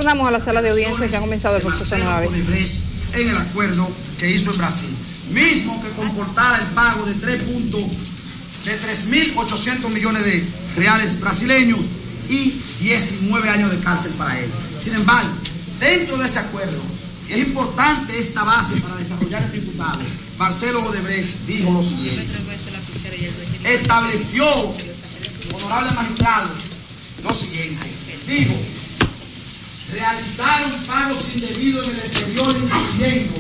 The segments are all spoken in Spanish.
Retornamos a la sala de audiencia que ha comenzado el proceso nueva vez. En el acuerdo que hizo en Brasil, mismo que comportara el pago de 3.800 millones de reales brasileños y 19 años de cárcel para él. Sin embargo, dentro de ese acuerdo, que es importante esta base para desarrollar el diputado, Marcelo Odebrecht dijo lo siguiente: estableció, honorable magistrado, lo siguiente, dijo: realizaron pagos indebidos en el exterior, incluyendo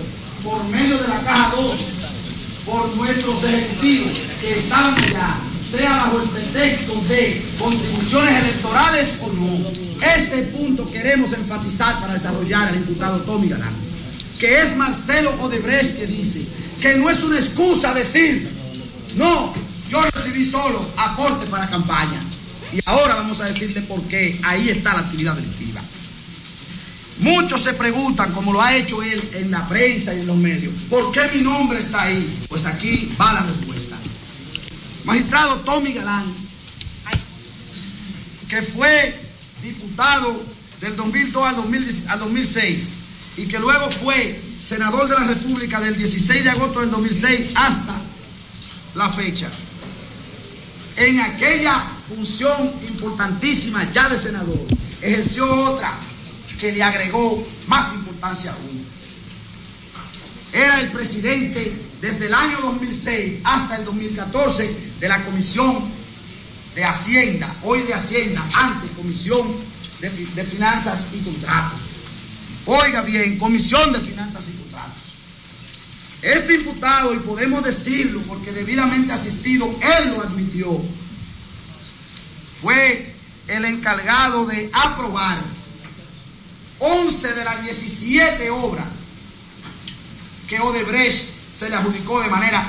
por medio de la caja 2 por nuestros ejecutivos que estaban allá, sea bajo el pretexto de contribuciones electorales o no. Ese punto queremos enfatizar para desarrollar al diputado Tommy Galán, que es Marcelo Odebrecht, que dice que no es una excusa decir, no, yo recibí solo aporte para campaña. Y ahora vamos a decirle por qué ahí está la actividad delictiva. Muchos se preguntan, como lo ha hecho él en la prensa y en los medios, ¿por qué mi nombre está ahí? Pues aquí va la respuesta. Magistrado Tommy Galán, que fue diputado del 2002 al 2006 y que luego fue senador de la República del 16 de agosto del 2006 hasta la fecha. En aquella función importantísima ya de senador, ejerció otra que le agregó más importancia aún. Era el presidente desde el año 2006 hasta el 2014 de la Comisión de Hacienda, hoy de Hacienda, antes Comisión de Finanzas y Contratos. Oiga bien, Comisión de Finanzas y Contratos. Este diputado, y podemos decirlo porque debidamente asistido, él lo admitió, fue el encargado de aprobar 11 de las 17 obras que Odebrecht se le adjudicó de manera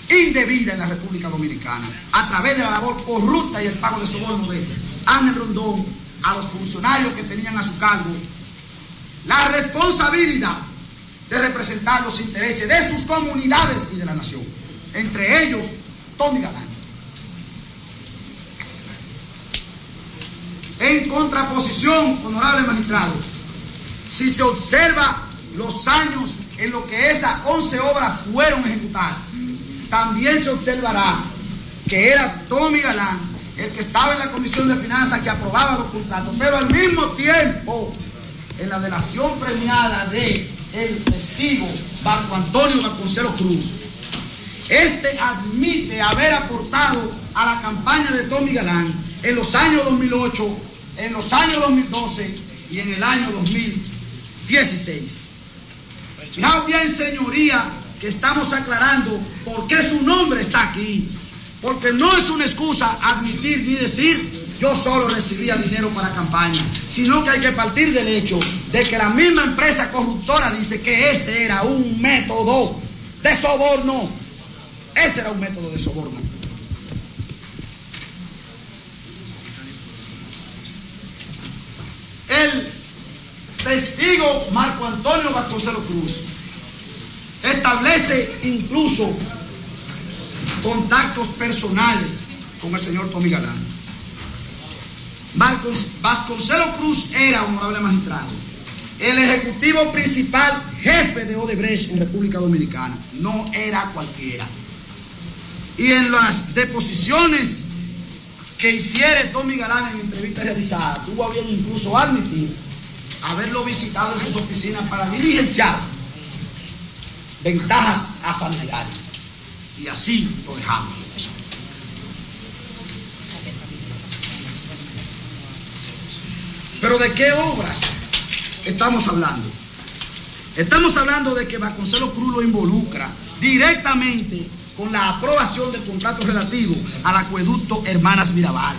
indebida en la República Dominicana, a través de la labor corrupta y el pago de soborno de Ángel Rondón a los funcionarios que tenían a su cargo la responsabilidad de representar los intereses de sus comunidades y de la nación, entre ellos Tommy Galán. En contraposición, honorable magistrado, si se observa los años en los que esas 11 obras fueron ejecutadas, también se observará que era Tommy Galán el que estaba en la Comisión de Finanzas que aprobaba los contratos, pero al mismo tiempo, en la delación premiada de el testigo Marco Antonio Vasconcelos Cruz, este admite haber aportado a la campaña de Tommy Galán en los años 2008, en los años 2012 y en el año 2016. Fijaos bien, señoría, que estamos aclarando por qué su nombre está aquí. Porque no es una excusa admitir ni decir yo solo recibía dinero para campaña, sino que hay que partir del hecho de que la misma empresa corruptora dice que ese era un método de soborno. Ese era un método de soborno. El testigo Marco Antonio Vasconcelos Cruz establece incluso contactos personales con el señor Tommy Galán. Vasconcelos Cruz era, honorable magistrado, el ejecutivo principal jefe de Odebrecht en República Dominicana. No era cualquiera. Y en las deposiciones que hiciere Tommy Galán en entrevistas realizadas, tuvo a bien incluso admitir haberlo visitado en sus oficinas para diligenciar ventajas a familiares. Y así lo dejamos. Pero ¿de qué obras estamos hablando? Estamos hablando de que Vasconcelos Cruz lo involucra directamente con la aprobación del contrato relativo al acueducto Hermanas Mirabal.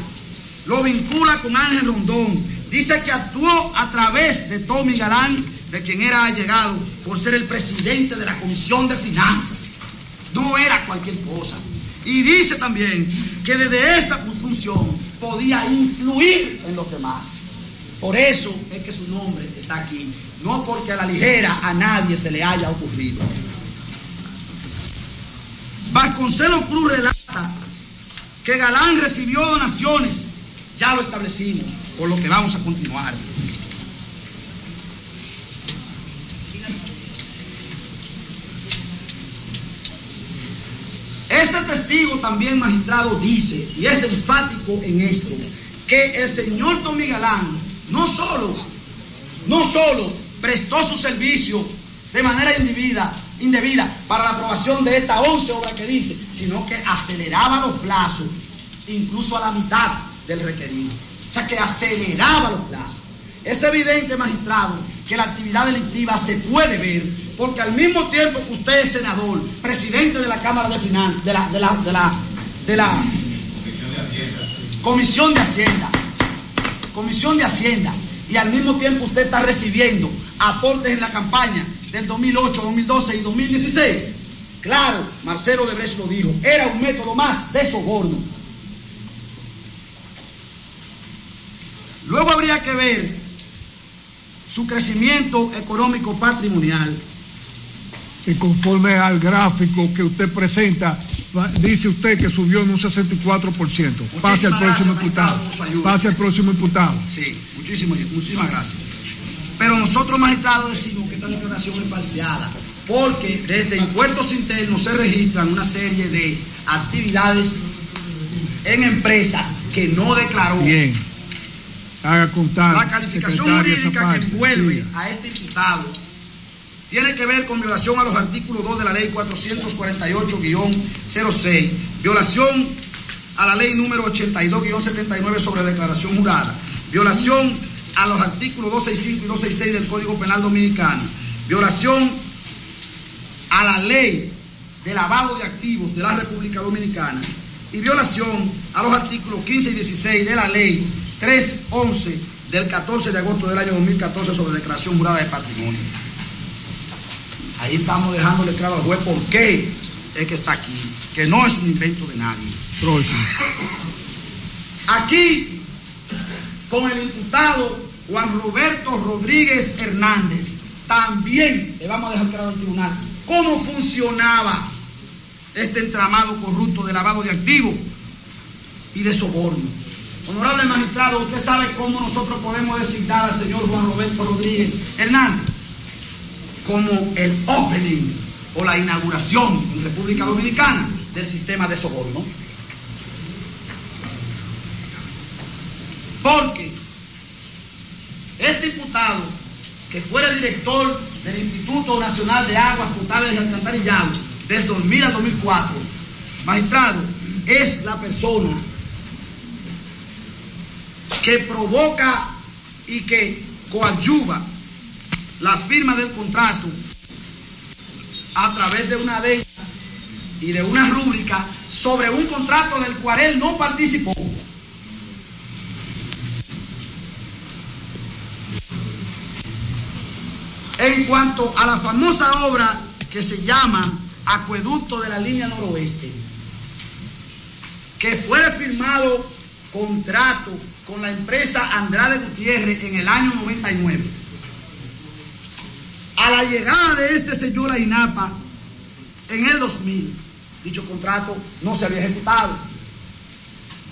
Lo vincula con Ángel Rondón. Dice que actuó a través de Tommy Galán, de quien era allegado por ser el presidente de la Comisión de Finanzas. No era cualquier cosa. Y dice también que desde esta función podía influir en los demás. Por eso es que su nombre está aquí. No porque a la ligera a nadie se le haya ocurrido. Vasconcelos Cruz relata que Galán recibió donaciones. Ya lo establecimos, por lo que vamos a continuar. este testigo también, magistrado, dice, y es enfático en esto, que el señor Tommy Galán no solo prestó su servicio de manera indebida para la aprobación de estas 11 obras que dice, sino que aceleraba los plazos, incluso a la mitad del requerido. O sea, que aceleraba los plazos. Es evidente, magistrado, que la actividad delictiva se puede ver, porque al mismo tiempo que usted es senador, presidente de la Cámara de Finanzas, de la Comisión de Hacienda, y al mismo tiempo usted está recibiendo aportes en la campaña del 2008, 2012 y 2016. Claro, Marcelo Odebrecht lo dijo, era un método más de soborno. Luego habría que ver su crecimiento económico patrimonial. Y conforme al gráfico que usted presenta, dice usted que subió en un 64%. Pase al próximo imputado. Pase al próximo imputado. Sí, muchísimas gracias. Pero nosotros, magistrados, decimos que esta declaración es falseada, porque desde impuestos internos se registran una serie de actividades en empresas que no declaró. Bien. Haga contar. La calificación jurídica que envuelve a este imputado tiene que ver con violación a los artículos 2 de la ley 448-06, violación a la ley número 82-79 sobre declaración jurada, violación a los artículos 265 y 266 del Código Penal Dominicano, violación a la ley de lavado de activos de la República Dominicana y violación a los artículos 15 y 16 de la ley 311 del 14 de agosto del año 2014 sobre declaración jurada de patrimonio. Ahí estamos dejándole claro al juez por qué es que está aquí, que no es un invento de nadie. Próximo. Aquí, con el imputado Juan Roberto Rodríguez Hernández, también le vamos a dejar claro al tribunal cómo funcionaba este entramado corrupto de lavado de activos y de soborno. Honorable magistrado, usted sabe cómo nosotros podemos designar al señor Juan Roberto Rodríguez Hernández como el opening o la inauguración en República Dominicana del sistema de soborno. Porque este imputado, que fuera director del Instituto Nacional de Aguas Potables y Alcantarillado del 2000 al 2004, magistrado, es la persona que provoca y que coadyuva la firma del contrato a través de una adenda y de una rúbrica sobre un contrato del cual él no participó. En cuanto a la famosa obra que se llama Acueducto de la Línea Noroeste, que fue firmado contrato con la empresa Andrade Gutiérrez en el año 99. A la llegada de este señor a INAPA en el 2000, dicho contrato no se había ejecutado.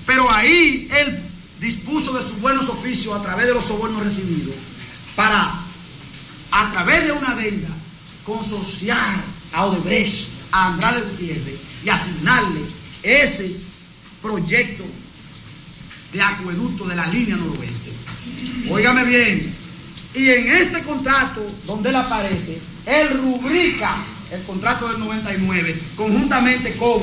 Pero ahí él dispuso de sus buenos oficios a través de los sobornos recibidos para, a través de una adenda, consorciar a Odebrecht, a Andrade Gutiérrez y asignarle ese proyecto de acueducto de la línea noroeste. Óigame bien, y en este contrato donde él aparece, él rubrica el contrato del 99 conjuntamente con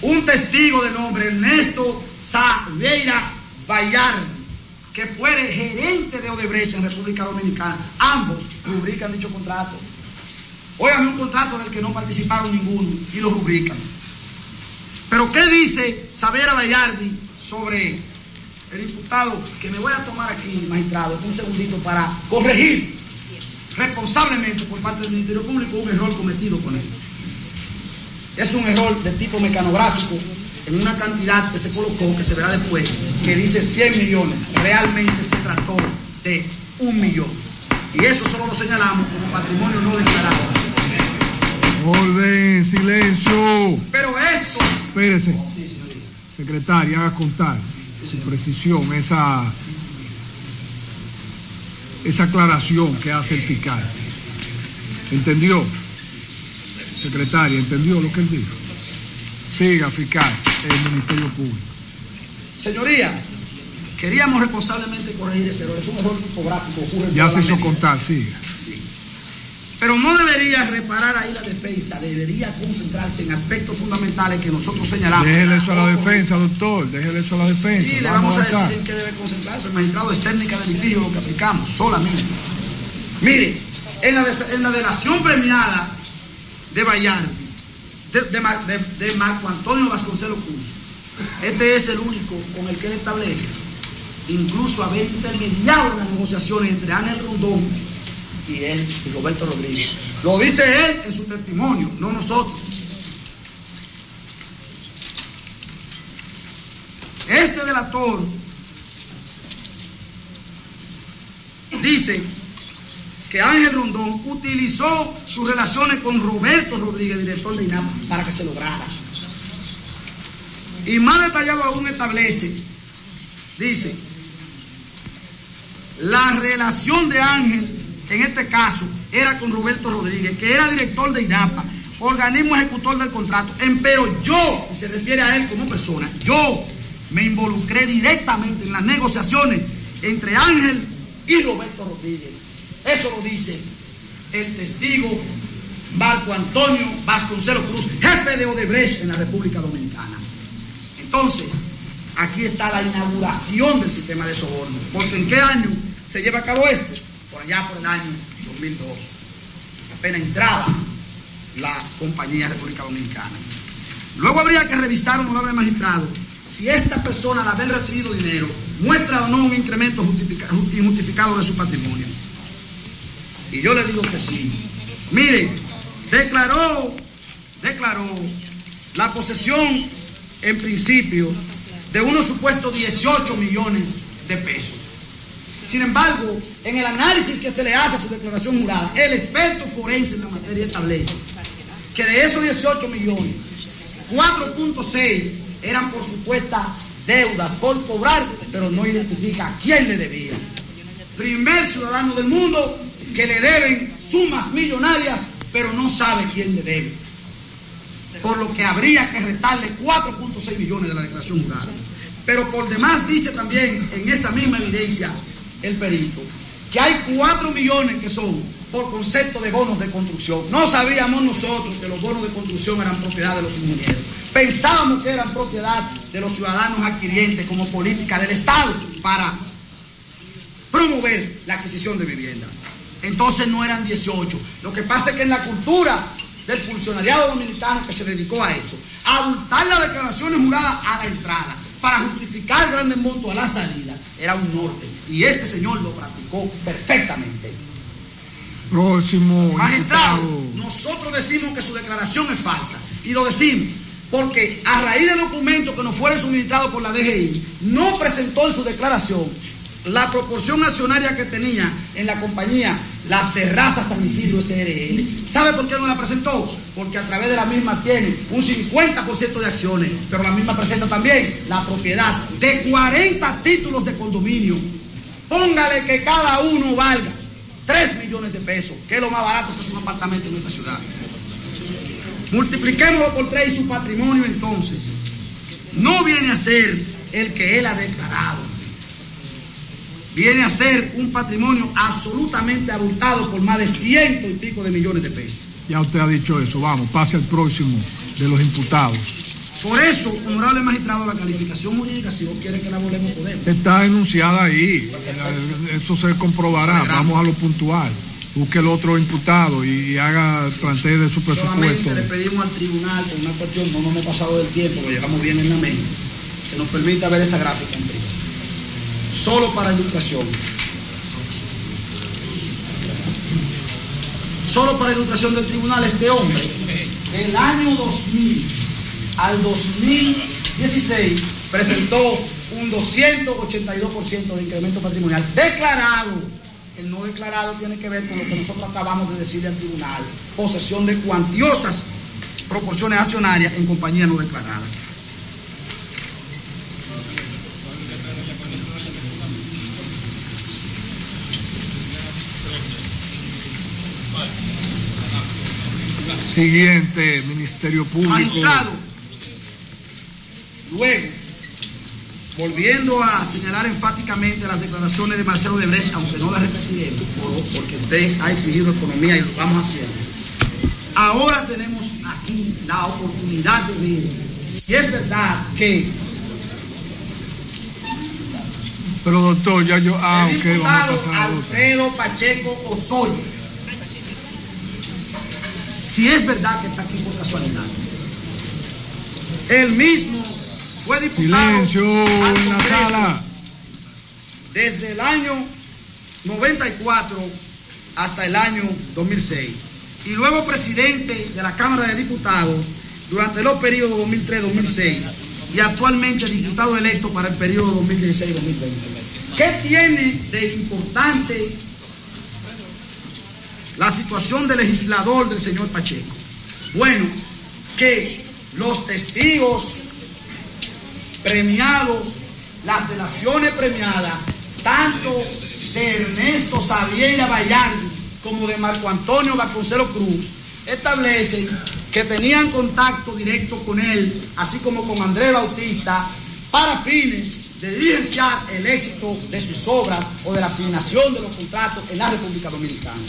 un testigo de nombre Ernesto Saveira Vallardi, que fuera gerente de Odebrecht en República Dominicana. Ambos rubrican dicho contrato. Óigame, un contrato del que no participaron ninguno y lo rubrican. Pero ¿qué dice Saveira Vallardi sobre el imputado? Que me voy a tomar aquí, magistrado, un segundito para corregir responsablemente por parte del Ministerio Público un error cometido con él. Es un error de tipo mecanográfico en una cantidad que se colocó, que se verá después, que dice 100 millones. Realmente se trató de 1 millón. Y eso solo lo señalamos como patrimonio no declarado. Orden, silencio. Pero esto... Espérese. Sí, señoría. Secretaria, haga contar su precisión, esa aclaración que hace el fiscal. ¿Entendió? Secretaria, ¿entendió lo que él dijo? Siga, fiscal, el Ministerio Público. Señoría, queríamos responsablemente corregir ese error. Es un error tipográfico. Ya se hizo contar, siga. Sí. Pero no debería reparar ahí la defensa, debería concentrarse en aspectos fundamentales que nosotros señalamos. Déjele eso a la defensa, doctor, déjele eso a la defensa. Sí, le vamos a decir en qué debe concentrarse. El magistrado es técnica de litigio lo que aplicamos, solamente. Mire, en la delación premiada de Bayardi, de Marco Antonio Vasconcelos Cruz, este es el único con el que él establece incluso haber intermediado en las negociaciones entre Ángel Rondón y él y Roberto Rodríguez. Lo dice él en su testimonio, no nosotros. Este delator dice que Ángel Rondón utilizó sus relaciones con Roberto Rodríguez, director de INAPA, para que se lograra. Y más detallado aún establece, dice, la relación de Ángel, en este caso, era con Roberto Rodríguez, que era director de INAPA, organismo ejecutor del contrato. Pero yo, y se refiere a él como persona, yo me involucré directamente en las negociaciones entre Ángel y Roberto Rodríguez. Eso lo dice el testigo Marco Antonio Vasconcelos Cruz, jefe de Odebrecht en la República Dominicana. Entonces, aquí está la inauguración del sistema de soborno. Porque ¿en qué año se lleva a cabo esto? Por allá por el año 2002. Apenas entraba la compañía República Dominicana. Luego habría que revisar, honorable magistrado, si esta persona, al haber recibido dinero, muestra o no un incremento injustificado de su patrimonio. Y yo le digo que sí. Mire, declaró la posesión en principio de unos supuestos 18 millones de pesos. Sin embargo, en el análisis que se le hace a su declaración jurada, el experto forense en la materia establece que de esos 18 millones, 4.6 eran por supuestas deudas por cobrar, pero no identifica a quién le debía. Primer ciudadano del mundo que le deben sumas millonarias, pero no sabe quién le debe. Por lo que habría que restarle 4.6 millones de la declaración jurada. Pero por demás dice también en esa misma evidencia el perito que hay 4 millones que son por concepto de bonos de construcción. No sabíamos nosotros que los bonos de construcción eran propiedad de los ingenieros. Pensábamos que eran propiedad de los ciudadanos adquirientes como política del Estado para promover la adquisición de vivienda. Entonces no eran 18. Lo que pasa es que en la cultura del funcionariado dominicano que se dedicó a esto, a abultar las declaraciones juradas a la entrada para justificar grandes montos a la salida, era un norte. Y este señor lo practicó perfectamente. Próximo magistrado, diputado. Nosotros decimos que su declaración es falsa. Y lo decimos porque a raíz de documentos que nos fueron suministrados por la DGI, no presentó en su declaración la proporción accionaria que tenía en la compañía Las Terrazas San Isidro SRL. ¿Sabe por qué no la presentó? Porque a través de la misma tiene un 50% de acciones, pero la misma presenta también la propiedad de 40 títulos de condominio. Póngale que cada uno valga 3 millones de pesos, que es lo más barato que es un apartamento en esta ciudad. Multipliquémoslo por 3 y su patrimonio entonces no viene a ser el que él ha declarado. Viene a ser un patrimonio absolutamente abultado por más de 100 y pico de millones de pesos. Ya usted ha dicho eso, vamos, pase al próximo de los imputados. Por eso, honorable magistrado, la calificación jurídica, si vos quiere que la volvemos, podemos. Está enunciada ahí, eso se comprobará, vamos a lo puntual. Busque el otro imputado y plantee de su presupuesto. Solamente le pedimos al tribunal, por una cuestión, no nos hemos pasado del tiempo, lo llevamos bien en la mente, que nos permita ver esa gráfica en privado. Solo para ilustración. Solo para ilustración del tribunal, este hombre, del año 2000 al 2016, presentó un 282% de incremento patrimonial declarado. El no declarado tiene que ver con lo que nosotros acabamos de decirle al tribunal: posesión de cuantiosas proporciones accionarias en compañía no declarada. Siguiente, Ministerio Público. Magistrado, luego, volviendo a señalar enfáticamente las declaraciones de Marcelo Odebrecht, aunque no las repetiremos, porque usted ha exigido economía y lo vamos haciendo. Ahora tenemos aquí la oportunidad de ver si es verdad que pero doctor, ya yo... el ok, diputado vamos a pasar a Alfredo Pacheco Osorio, si es verdad que está aquí por casualidad. Él mismo fue diputado silencio al en la Congreso sala desde el año 94 hasta el año 2006 y luego presidente de la Cámara de Diputados durante los periodos 2003-2006 y actualmente diputado electo para el periodo 2016-2020. ¿Qué tiene de importante la situación del legislador del señor Pacheco? Bueno, que los testigos premiados, las delaciones premiadas, tanto de Ernesto Xavier Bayardi como de Marco Antonio Vasconcelos Cruz, establecen que tenían contacto directo con él, así como con Andrés Bautista, para fines de diligenciar el éxito de sus obras o de la asignación de los contratos en la República Dominicana.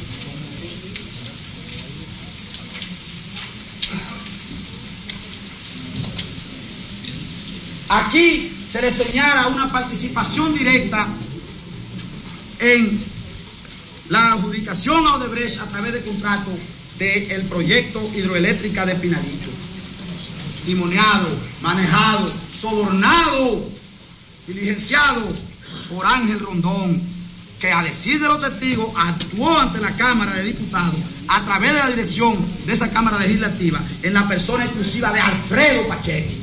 Aquí se le señala una participación directa en la adjudicación a Odebrecht a través de contratos del proyecto hidroeléctrica de Pinalito. Timoneado, manejado, sobornado, diligenciado por Ángel Rondón, que a decir de los testigos actuó ante la Cámara de Diputados a través de la dirección de esa Cámara Legislativa en la persona exclusiva de Alfredo Pacheco.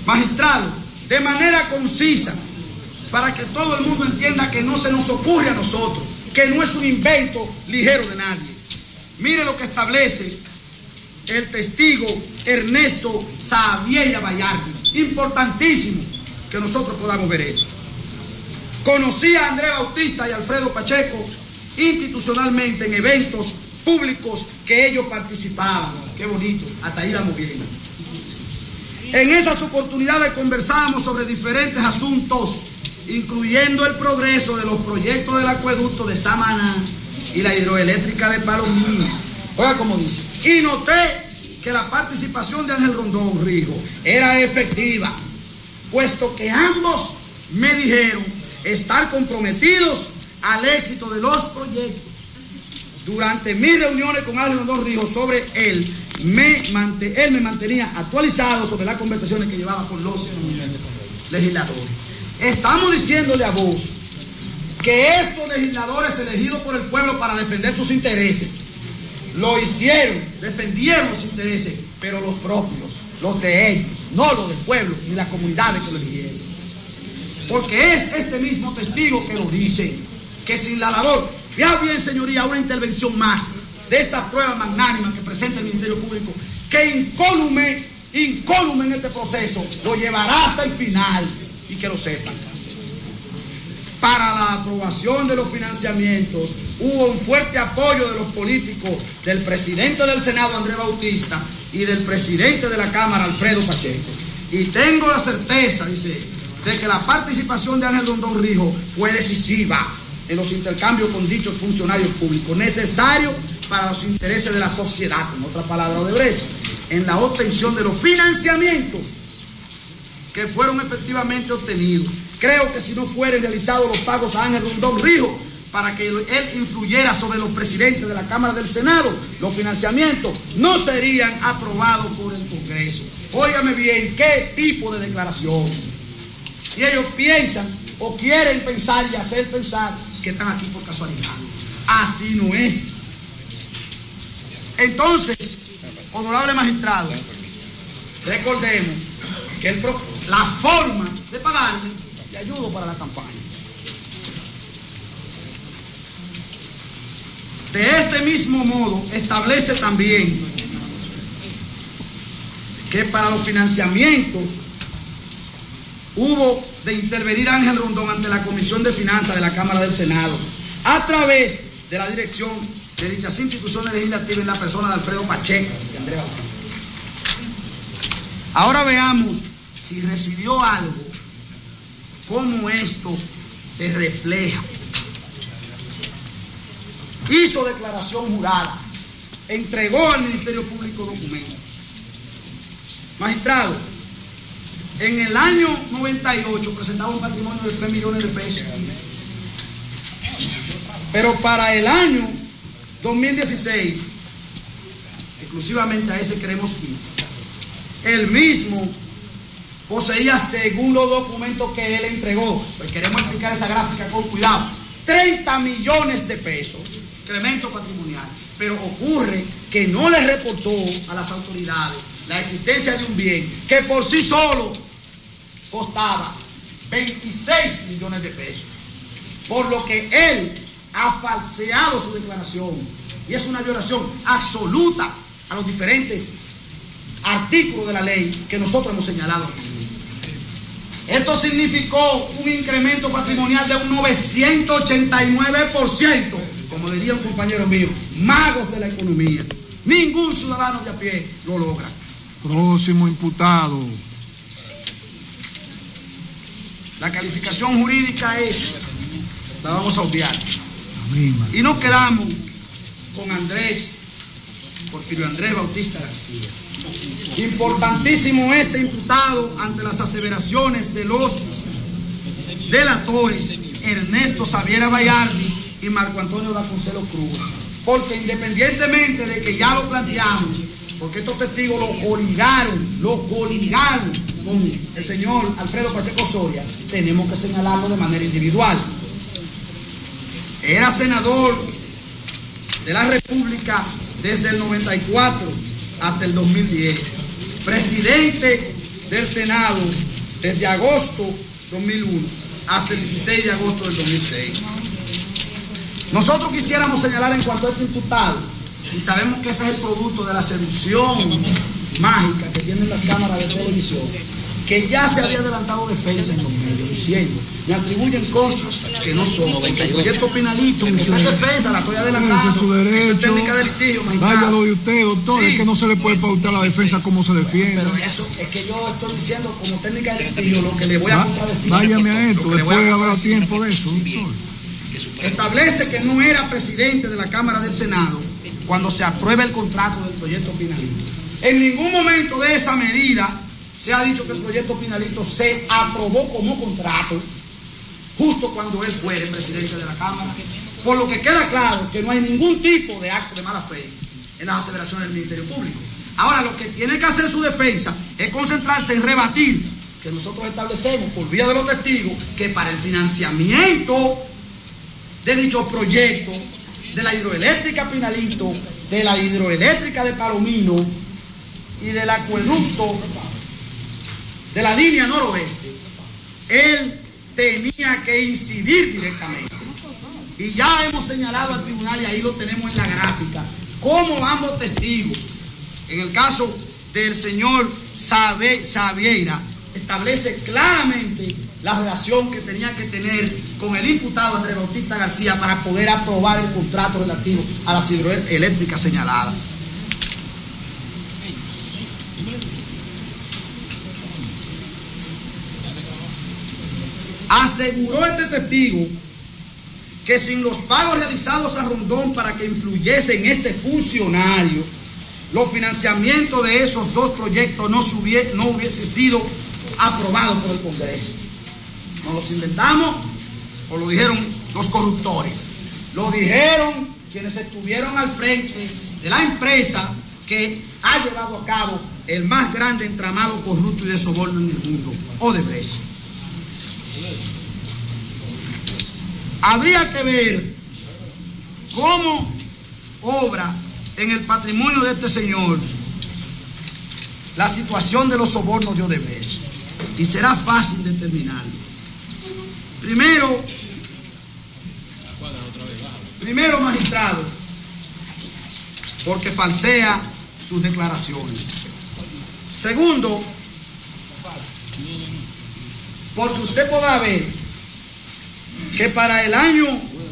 Magistrado, de manera concisa, para que todo el mundo entienda que no se nos ocurre a nosotros, que no es un invento ligero de nadie. Mire lo que establece el testigo Ernesto Xavier Bayardi. Importantísimo que nosotros podamos ver esto. Conocía a Andrés Bautista y Alfredo Pacheco institucionalmente en eventos públicos que ellos participaban. Qué bonito, hasta ahí vamos bien. En esas oportunidades conversábamos sobre diferentes asuntos, incluyendo el progreso de los proyectos del acueducto de Samaná y la hidroeléctrica de Palomino. Oiga cómo dice. Y noté que la participación de Ángel Rondón Rijo era efectiva, puesto que ambos me dijeron estar comprometidos al éxito de los proyectos. Durante mis reuniones con Ángel Rondón Rijo sobre él me mantenía actualizado sobre las conversaciones que llevaba con los legisladores. Estamos diciéndole a vos que estos legisladores elegidos por el pueblo para defender sus intereses, lo hicieron, defendieron los intereses, pero los propios, los de ellos, no los del pueblo ni las comunidades que lo eligieron. Porque es este mismo testigo que lo dice, que sin la labor, vea bien señoría, una intervención más de esta prueba magnánima que presenta el Ministerio Público, que incólume en este proceso, lo llevará hasta el final, y que lo sepan. Para la aprobación de los financiamientos hubo un fuerte apoyo de los políticos, del presidente del Senado Andrés Bautista y del presidente de la Cámara Alfredo Pacheco. Y tengo la certeza, dice, de que la participación de Ángel Rondón Rijo fue decisiva en los intercambios con dichos funcionarios públicos, necesarios para los intereses de la sociedad, en otra palabra Odebrecht, en la obtención de los financiamientos que fueron efectivamente obtenidos. Creo que si no fueran realizados los pagos a Ángel Rondón Rijo para que él influyera sobre los presidentes de la Cámara del Senado, los financiamientos no serían aprobados por el Congreso. Óigame bien, ¿qué tipo de declaración? Y ellos piensan o quieren pensar y hacer pensar que están aquí por casualidad. Así no es. Entonces, honorable magistrado, recordemos que la forma de pagarme le ayudo para la campaña. De este mismo modo, establece también que para los financiamientos hubo de intervenir Ángel Rondón ante la Comisión de Finanzas de la Cámara del Senado a través de la dirección de dichas instituciones legislativas en la persona de Alfredo Pacheco y Andrés Bautista. Ahora veamos si recibió algo, cómo esto se refleja. Hizo declaración jurada, entregó al Ministerio Público documentos. Magistrado, en el año 98 presentaba un patrimonio de 3 millones de pesos. Pero para el año 2016, exclusivamente a ese queremos ir, él mismo poseía, según los documentos que él entregó, pues queremos explicar esa gráfica con cuidado, 30 millones de pesos, incremento patrimonial. Pero ocurre que no le reportó a las autoridades la existencia de un bien que por sí solo costaba 26 millones de pesos, por lo que él ha falseado su declaración y es una violación absoluta a los diferentes artículos de la ley que nosotros hemos señalado aquí. Esto significó un incremento patrimonial de un 989%, como diría un compañero mío, magos de la economía. Ningún ciudadano de a pie lo logra. Próximo imputado. La calificación jurídica es, la vamos a obviar. Y nos quedamos con Porfirio Andrés Bautista García. Importantísimo este imputado ante las aseveraciones de los delatores Ernesto Xavier Bayardi y Marco Antonio Vasconcelos Cruz, porque independientemente de que ya lo planteamos, porque estos testigos lo coligaron con el señor Alfredo Pacheco Soria, tenemos que señalarlo de manera individual. Era senador de la República desde el 94 hasta el 2010, presidente del Senado desde agosto 2001 hasta el 16 de agosto del 2006. Nosotros quisiéramos señalar en cuanto a este imputado, y sabemos que ese es el producto de la seducción mágica que tienen las cámaras de televisión, que ya se había adelantado defensa en los medios diciendo, me atribuyen cosas que no son. El proyecto Pinalito, esa es defensa, la estoy adelantando, esa es técnica de litigio, magistrado. Váyalo de usted, doctor, sí. Es que no se le puede pautar la defensa cómo se defiende. Pero eso es que yo estoy diciendo como técnica de litigio lo que le voy a contradecir. Váyame a esto, después habrá tiempo de eso, doctor. Establece que no era presidente de la Cámara del Senado cuando se aprueba el contrato del proyecto Pinalito. En ningún momento de esa medida se ha dicho que el proyecto Pinalito se aprobó como contrato justo cuando él fue el presidente de la Cámara, por lo que queda claro que no hay ningún tipo de acto de mala fe en las aseveraciones del Ministerio Público. Ahora, lo que tiene que hacer su defensa es concentrarse en rebatir que nosotros establecemos por vía de los testigos que para el financiamiento de dicho proyecto, de la hidroeléctrica Pinalito, de la hidroeléctrica de Palomino y del acueducto de la línea noroeste, él tenía que incidir directamente. Y ya hemos señalado al tribunal, y ahí lo tenemos en la gráfica, cómo ambos testigos, en el caso del señor Xaviera, establece claramente la relación que tenía que tener con el imputado Andrés Bautista García para poder aprobar el contrato relativo a las hidroeléctricas señaladas. Aseguró este testigo que sin los pagos realizados a Rondón para que influyese en este funcionario, los financiamientos de esos dos proyectos no hubiese sido aprobados por el Congreso. ¿Nos los inventamos o lo dijeron los corruptores? Lo dijeron quienes estuvieron al frente de la empresa que ha llevado a cabo el más grande entramado corrupto y de soborno en el mundo, Odebrecht. Habría que ver cómo obra en el patrimonio de este señor la situación de los sobornos de Odebrecht, y será fácil determinarlo. Primero, magistrado, porque falsea sus declaraciones. Segundo, porque usted podrá ver que para el año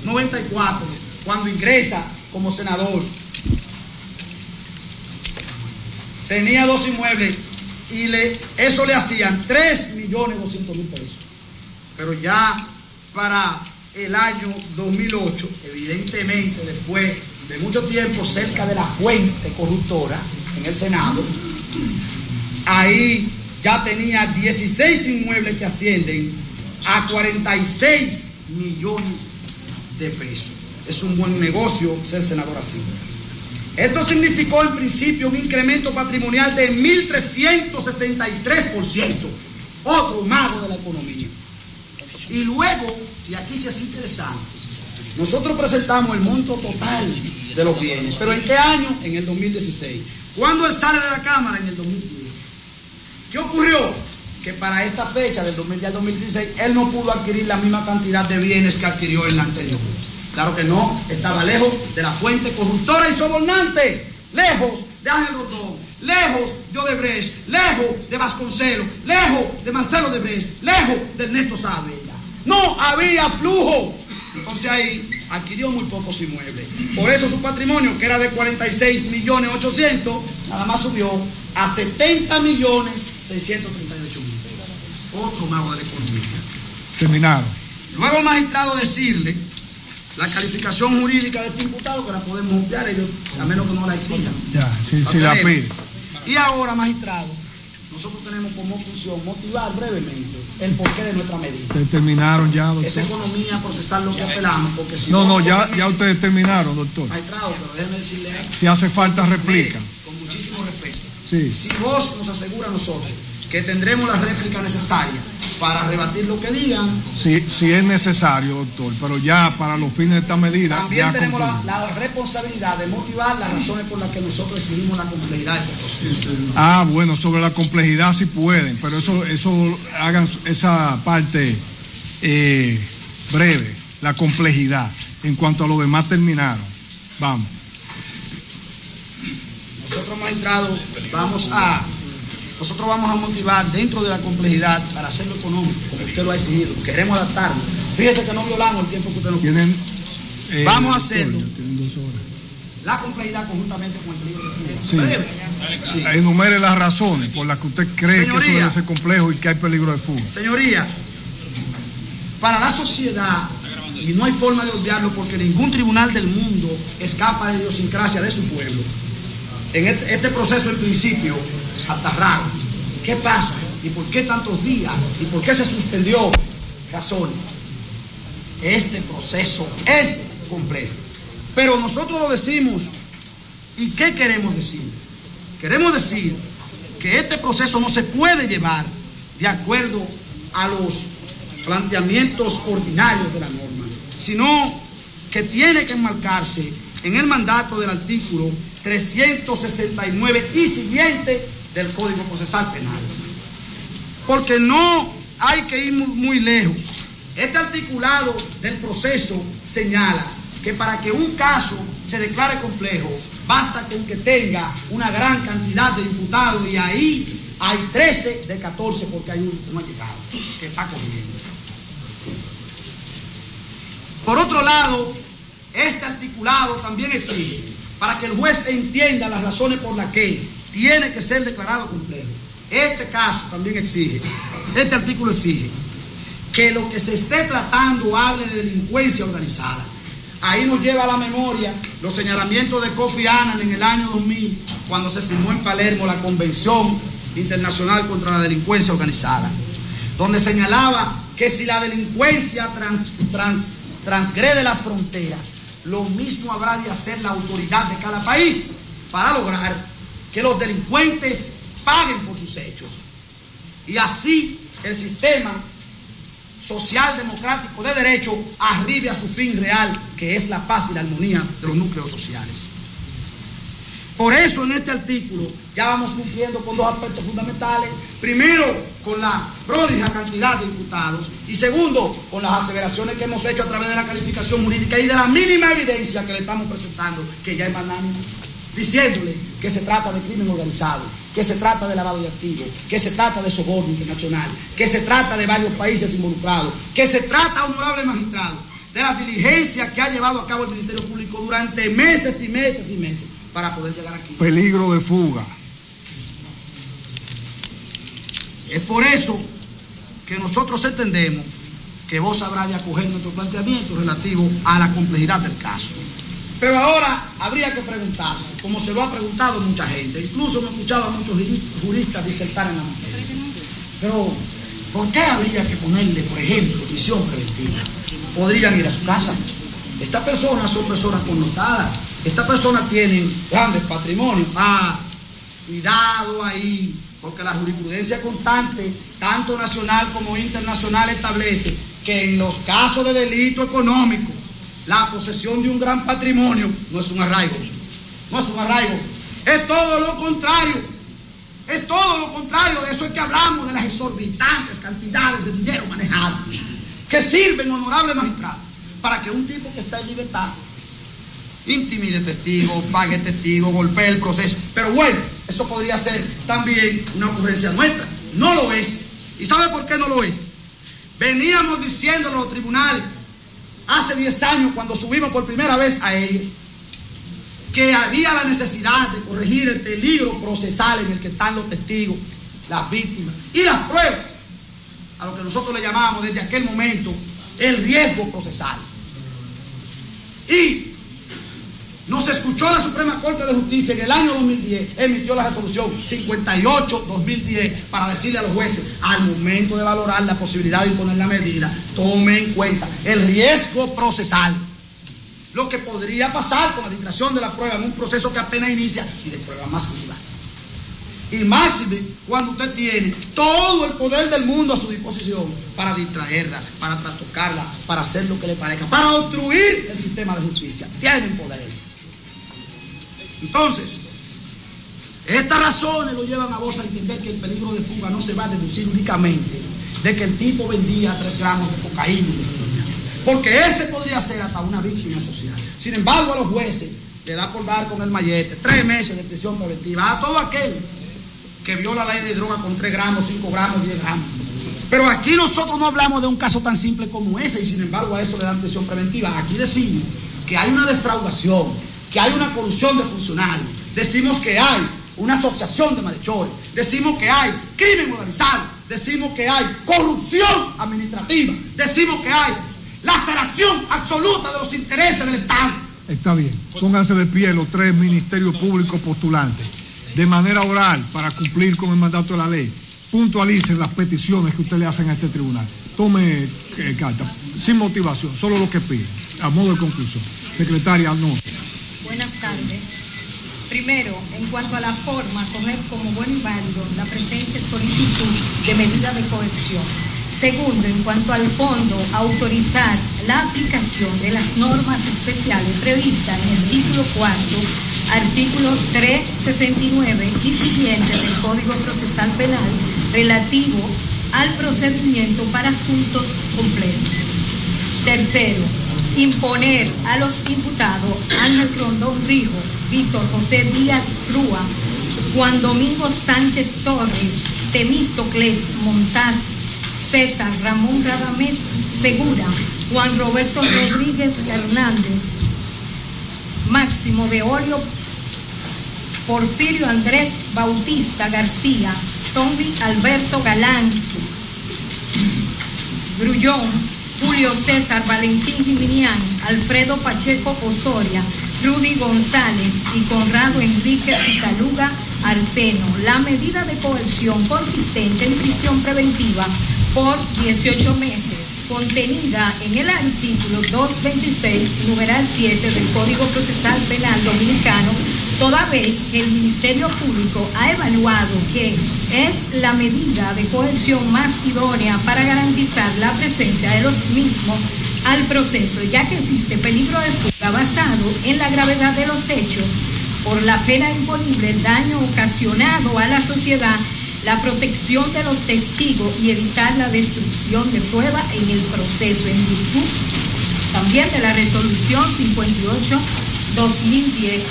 94, cuando ingresa como senador, tenía 2 inmuebles y eso le hacían 3.200.000 pesos. Pero ya para el año 2008, evidentemente después de mucho tiempo cerca de la fuente corruptora en el Senado, ahí ya tenía 16 inmuebles que ascienden a 46 millones de pesos. Es un buen negocio ser senador así. Esto significó en principio un incremento patrimonial de 1.363%, otro mago de la economía. Y luego, y aquí se hace interesante, nosotros presentamos el monto total de los bienes. ¿Pero en qué año? En el 2016. ¿Cuándo él sale de la Cámara? En el 2010. ¿Qué ocurrió? Que para esta fecha del 2016 él no pudo adquirir la misma cantidad de bienes que adquirió en la anterior. Claro que no, estaba lejos de la fuente corruptora y sobornante, lejos de Ángel Rondón, lejos de Odebrecht, lejos de Vasconcelos, lejos de Marcelo Odebrecht, lejos de Ernesto Saavedra. No había flujo. Entonces ahí adquirió muy pocos inmuebles. Por eso su patrimonio, que era de 46.800.000, nada más subió a 70.638.000. Otro mago de la economía. Terminaron. Luego, magistrado, decirle la calificación jurídica de este imputado, que la podemos obviar ellos, a menos que no la exijan. Ya, si la pide. Y ahora, magistrado, nosotros tenemos como función motivar brevemente el porqué de nuestra medida. Terminaron ya, doctor. Esa economía procesal lo que apelamos, porque si ya ustedes terminaron, doctor. Magistrado, pero déjeme decirle algo. Si hace falta, replica. Con muchísimo respeto. Sí. Si vos nos asegura a nosotros que tendremos la réplica necesaria para rebatir lo que digan. Si es necesario, doctor, pero ya para los fines de esta medida. También tenemos la responsabilidad de motivar las razones por las que nosotros exigimos la complejidad de este proceso. Bueno, sobre la complejidad sí pueden, pero eso hagan esa parte breve, la complejidad. En cuanto a lo demás terminaron. Vamos. Nosotros, magistrado, nosotros vamos a motivar dentro de la complejidad para hacerlo económico, como usted lo ha exigido. Queremos adaptarlo. Fíjese que no violamos el tiempo que usted nos puso. Vamos a hacerlo. La complejidad conjuntamente con el peligro de fuga. Sí. Enumere las razones por las que usted cree que eso debe ser complejo y que hay peligro de fuga. Señoría, para la sociedad, y no hay forma de obviarlo porque ningún tribunal del mundo escapa de la idiosincrasia de su pueblo. En este proceso, en principio, hasta raro. ¿Qué pasa? ¿Y por qué tantos días? ¿Y por qué se suspendió? Razones. Este proceso es complejo. Pero nosotros lo decimos. ¿Y qué queremos decir? Queremos decir que este proceso no se puede llevar de acuerdo a los planteamientos ordinarios de la norma, sino que tiene que enmarcarse en el mandato del artículo 369 y siguiente del Código Procesal Penal. Porque no hay que ir muy lejos. Este articulado del proceso señala que para que un caso se declare complejo, basta con que tenga una gran cantidad de imputados, y ahí hay 13 de 14 porque hay uno que no ha llegado, que está corriendo. Por otro lado, este articulado también exige, para que el juez entienda las razones por las que tiene que ser declarado complejo, este caso también exige, este artículo exige que lo que se esté tratando hable de delincuencia organizada. Ahí nos lleva a la memoria los señalamientos de Kofi Annan en el año 2000, cuando se firmó en Palermo la Convención Internacional contra la Delincuencia Organizada, donde señalaba que si la delincuencia transgrede las fronteras, lo mismo habrá de hacer la autoridad de cada país para lograr que los delincuentes paguen por sus hechos. Y así el sistema social democrático de derecho arribe a su fin real, que es la paz y la armonía de los núcleos sociales. Por eso en este artículo ya vamos cumpliendo con dos aspectos fundamentales. Primero, con la prolija cantidad de imputados, y segundo, con las aseveraciones que hemos hecho a través de la calificación jurídica y de la mínima evidencia que le estamos presentando, que ya es magnánima, diciéndole que se trata de crimen organizado, que se trata de lavado de activos, que se trata de soborno internacional, que se trata de varios países involucrados, que se trata, honorable magistrado, de las diligencias que ha llevado a cabo el Ministerio Público durante meses y meses y meses para poder llegar aquí. Peligro de fuga. Es por eso que nosotros entendemos que vos sabrás de acoger nuestro planteamiento relativo a la complejidad del caso. Pero ahora habría que preguntarse, como se lo ha preguntado mucha gente, incluso hemos escuchado a muchos juristas disertar en la materia. Pero, ¿por qué habría que ponerle, por ejemplo, prisión preventiva? Podrían ir a su casa. Estas personas son personas connotadas. Estas personas tienen grandes patrimonios. Cuidado ahí, porque la jurisprudencia constante, tanto nacional como internacional, establece que en los casos de delito económico, la posesión de un gran patrimonio no es un arraigo. No es un arraigo. Es todo lo contrario. Es todo lo contrario. De eso es que hablamos, de las exorbitantes cantidades de dinero manejado, que sirven, honorable magistrado, para que un tipo que está en libertad intimide testigos, pague testigos, golpee el proceso. Pero bueno, eso podría ser también una ocurrencia nuestra. No lo es. ¿Y sabe por qué no lo es? Veníamos diciéndolo a los tribunales hace 10 años, cuando subimos por primera vez a ellos, que había la necesidad de corregir el peligro procesal en el que están los testigos, las víctimas y las pruebas, a lo que nosotros le llamábamos desde aquel momento el riesgo procesal. Y nos escuchó la Suprema Corte de Justicia en el año 2010, emitió la resolución 58-2010 para decirle a los jueces, al momento de valorar la posibilidad de imponer la medida, tomen en cuenta el riesgo procesal, lo que podría pasar con la distracción de la prueba en un proceso que apenas inicia y de pruebas masivas. Y máxime cuando usted tiene todo el poder del mundo a su disposición para distraerla, para trastocarla, para hacer lo que le parezca, para obstruir el sistema de justicia. Tienen poder. Entonces, estas razones lo llevan a vos a entender que el peligro de fuga no se va a deducir únicamente de que el tipo vendía 3 gramos de cocaína en la esquina, porque ese podría ser hasta una víctima social. Sin embargo, a los jueces le da por dar con el mallete 3 meses de prisión preventiva a todo aquel que viola la ley de droga con 3 gramos, 5 gramos, 10 gramos. Pero aquí nosotros no hablamos de un caso tan simple como ese y sin embargo a eso le dan prisión preventiva. Aquí decimos que hay una defraudación, que hay una colusión de funcionarios, decimos que hay una asociación de malhechores, decimos que hay crimen organizado, decimos que hay corrupción administrativa, decimos que hay laceración absoluta de los intereses del Estado. Está bien, pónganse de pie los 3 ministerios públicos postulantes, de manera oral, para cumplir con el mandato de la ley. Puntualicen las peticiones que usted le hacen a este tribunal. Tome carta, sin motivación, solo lo que pide, a modo de conclusión. Secretaria, no. Buenas tardes. Primero, en cuanto a la forma, coger como bueno y válido la presente solicitud de medida de coerción. Segundo, en cuanto al fondo, autorizar la aplicación de las normas especiales previstas en el título 4, artículo 369 y siguientes del Código Procesal Penal relativo al procedimiento para asuntos completos. Tercero, imponer a los imputados Ángel Rondón Rijo, Víctor José Díaz Rúa, Juan Domingo Sánchez Torres, Temístocles Montaz, César Ramón Radamés Segura, Juan Roberto Rodríguez Hernández, Máximo de Orio, Porfirio Andrés Bautista García, Tommy Alberto Galán, Grullón, Julio César Valentín Jiminián, Alfredo Pacheco Osoria, Rudy González y Conrado Enrique Pitaluga Arseno. La medida de coerción consistente en prisión preventiva por 18 meses, contenida en el artículo 226, numeral 7 del Código Procesal Penal Dominicano, toda vez que el Ministerio Público ha evaluado que es la medida de coerción más idónea para garantizar la presencia de los mismos al proceso, ya que existe peligro de fuga basado en la gravedad de los hechos, por la pena imponible, el daño ocasionado a la sociedad, la protección de los testigos y evitar la destrucción de pruebas en el proceso, en virtud también de la resolución 58/2010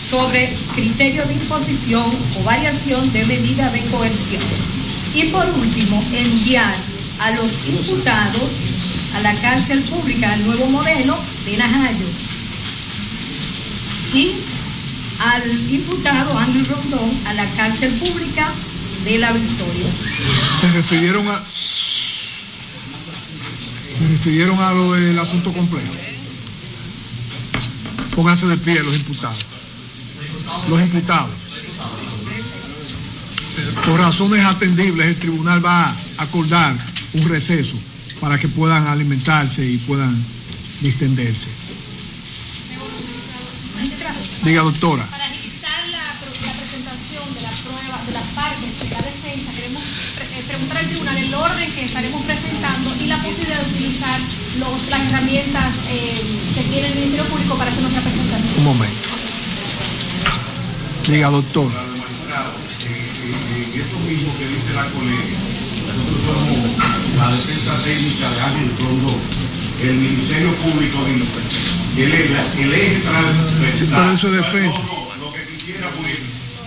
sobre criterio de imposición o variación de medida de coerción. Y por último, enviar a los imputados a la cárcel pública, al nuevo modelo de Najayo, y al imputado Ángel Rondón a la cárcel pública de La Victoria. Se refirieron a lo del asunto complejo. Pónganse de pie los imputados. Los imputados. Por razones atendibles, el tribunal va a acordar un receso para que puedan alimentarse y puedan distenderse. Diga, doctora. Para agilizar la presentación de la prueba de las partes de la defensa, queremos preguntar al tribunal el orden que estaremos presentando y la posibilidad de utilizar las herramientas que tiene el Ministerio Público para hacer nuestra presentación. Un momento. Diga, doctor. Eso mismo que dice la colega, nosotros somos la defensa técnica de Ángel Rondón. El Ministerio Público dice que el eje transversal. Pero eso es defensa. Lo que quisiera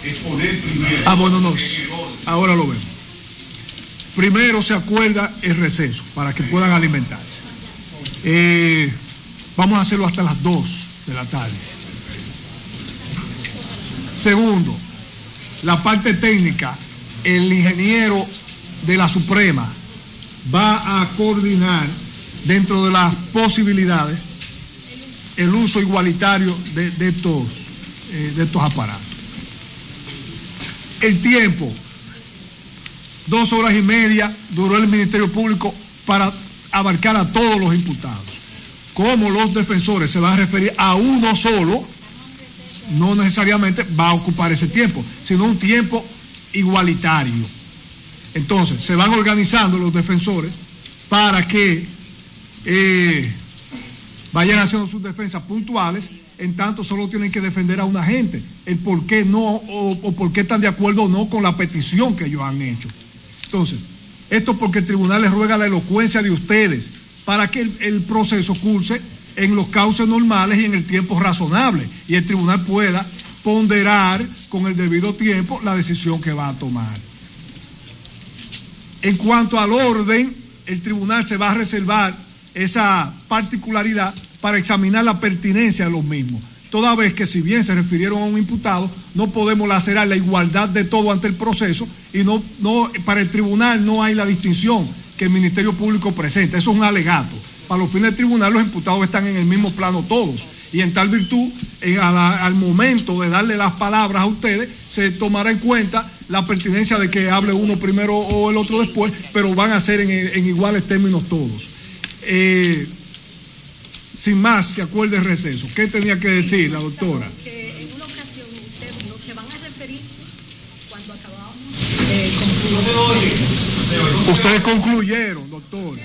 es poner primero. Bueno, no. Ahora lo vemos. Primero se acuerda el receso para que puedan alimentarse. Vamos a hacerlo hasta las 2 de la tarde. Segundo, la parte técnica, el ingeniero de la Suprema va a coordinar dentro de las posibilidades el uso igualitario de estos aparatos. El tiempo, 2 horas y media duró el Ministerio Público para abarcar a todos los imputados. Como los defensores se van a referir a uno solo, no necesariamente va a ocupar ese tiempo, sino un tiempo igualitario. Entonces, se van organizando los defensores para que vayan haciendo sus defensas puntuales, en tanto solo tienen que defender a una gente, el por qué no o por qué están de acuerdo o no con la petición que ellos han hecho. Entonces, esto porque el tribunal les ruega la elocuencia de ustedes para que el proceso curse en los cauces normales y en el tiempo razonable, y el tribunal pueda ponderar con el debido tiempo la decisión que va a tomar. En cuanto al orden, el tribunal se va a reservar esa particularidad para examinar la pertinencia de los mismos, toda vez que si bien se refirieron a un imputado, no podemos lacerar la igualdad de todo ante el proceso, y no para el tribunal no hay la distinción que el Ministerio Público presenta. Eso es un alegato. Para los fines del tribunal los imputados están en el mismo plano todos, y en tal virtud, al momento de darle las palabras a ustedes, se tomará en cuenta la pertinencia de que hable uno primero o el otro después, pero van a ser en iguales términos todos. Sin más, se acuerda el receso. ¿Qué tenía que decir la doctora? Que en una ocasión ustedes no se van a referir cuando acabamos concluir. Ustedes concluyeron, doctor.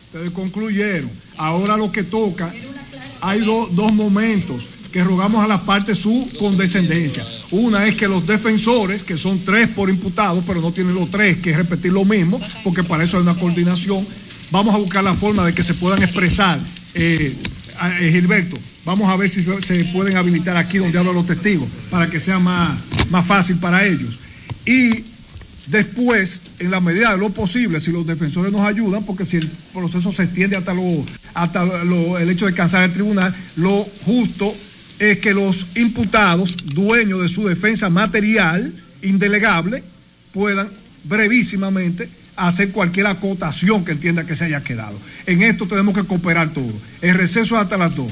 Ustedes concluyeron. Ahora lo que toca, hay dos momentos que rogamos a las partes su condescendencia. Una es que los defensores, que son 3 por imputado, pero no tienen los 3 que repetir lo mismo, porque para eso hay una coordinación. Vamos a buscar la forma de que se puedan expresar. Gilberto, vamos a ver si se pueden habilitar aquí donde hablan los testigos, para que sea más fácil para ellos. Y después, en la medida de lo posible, si los defensores nos ayudan, porque si el proceso se extiende hasta el hecho de cansar el tribunal, lo justo es que los imputados, dueños de su defensa material, indelegable, puedan brevísimamente hacer cualquier acotación que entienda que se haya quedado. En esto tenemos que cooperar todos. El receso es hasta las 2.